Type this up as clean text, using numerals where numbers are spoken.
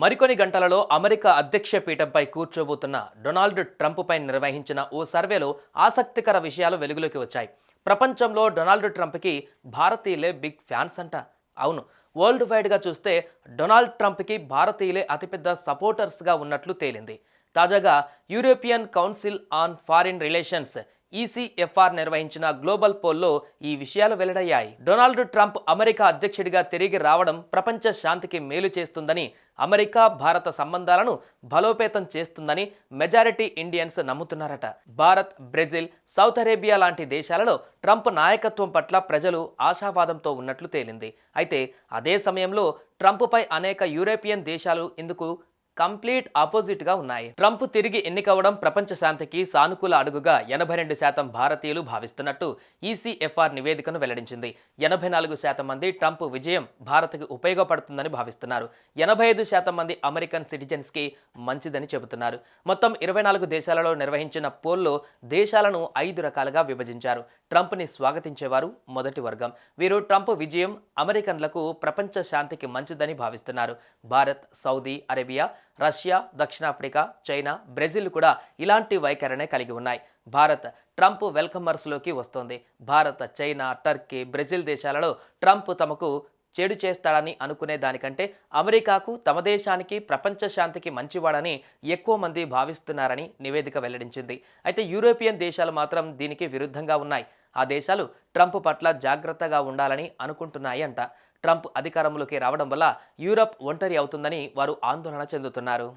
మరికొన్ని గంటలలో అమెరికా అధ్యక్ష పీఠంపై కూర్చోబోతున్న డొనాల్డ్ ట్రంప్పై నిర్వహించిన ఓ సర్వేలో ఆసక్తికర విషయాలు వెలుగులోకి వచ్చాయి. ప్రపంచంలో డొనాల్డ్ ట్రంప్కి భారతీయులే బిగ్ ఫ్యాన్స్ అంట. అవును, వరల్డ్ వైడ్గా చూస్తే డొనాల్డ్ ట్రంప్కి భారతీయులే అతిపెద్ద సపోర్టర్స్గా ఉన్నట్లు తేలింది. తాజాగా European council on foreign relations ECFR నిర్వహించిన గ్లోబల్ పోల్లో ఈ విషయాలు వెల్లడయ్యాయి. డొనాల్డ్ ట్రంప్ అమెరికా అధ్యక్షుడిగా తిరిగి రావడం ప్రపంచ శాంతికి మేలు చేస్తుందని, అమెరికా భారత సంబంధాలను బలోపేతం చేస్తుందని మెజారిటీ ఇండియన్స్ నమ్ముతున్నారట. భారత్, బ్రెజిల్, సౌత్ అరేబియా లాంటి దేశాలలో ట్రంప్ నాయకత్వం పట్ల ప్రజలు ఆశావాదంతో ఉన్నట్లు తేలింది. అయితే అదే సమయంలో ట్రంప్పై అనేక యూరోపియన్ దేశాలు ఇందుకు కంప్లీట్ ఆపోజిట్గా ఉన్నాయి. ట్రంప్ తిరిగి ఎన్నికవడం ప్రపంచ శాంతికి సానుకూల అడుగుగా 82% భారతీయులు భావిస్తున్నట్టు ఈసీఎఫ్ఆర్ నివేదికను వెల్లడించింది. 84% మంది ట్రంప్ విజయం భారత్కి ఉపయోగపడుతుందని భావిస్తున్నారు. 85% మంది అమెరికన్ సిటిజన్స్కి మంచిదని చెబుతున్నారు. మొత్తం 24 దేశాలలో నిర్వహించిన పోల్లో దేశాలను 5 రకాలుగా విభజించారు. ట్రంప్ని స్వాగతించేవారు మొదటి వర్గం. వీరు ట్రంప్ విజయం అమెరికన్లకు ప్రపంచ శాంతికి మంచిదని భావిస్తున్నారు. భారత్, సౌదీ అరేబియా, రష్యా, దక్షిణాఫ్రికా, చైనా, బ్రెజిల్ కూడా ఇలాంటి వైఖరినే కలిగి ఉన్నాయి. భారత్ ట్రంప్ వెల్కమర్స్లోకి వస్తోంది. భారత్, చైనా, టర్కీ, బ్రెజిల్ దేశాలలో ట్రంప్ తమకు చెడు చేస్తాడని అనుకునే దానికంటే అమెరికాకు, తమ దేశానికి, ప్రపంచ శాంతికి మంచివాడని ఎక్కువ మంది భావిస్తున్నారని నివేదిక వెల్లడించింది. అయితే యూరోపియన్ దేశాలు మాత్రం దీనికి విరుద్ధంగా ఉన్నాయి. ఆ దేశాలు ట్రంప్ పట్ల జాగ్రత్తగా ఉండాలని అనుకుంటున్నాయి అంట. ట్రంప్ అధికారంలోకి రావడం వల్ల యూరప్ ఒంటరి అవుతుందని వారు ఆందోళన చెందుతున్నారు.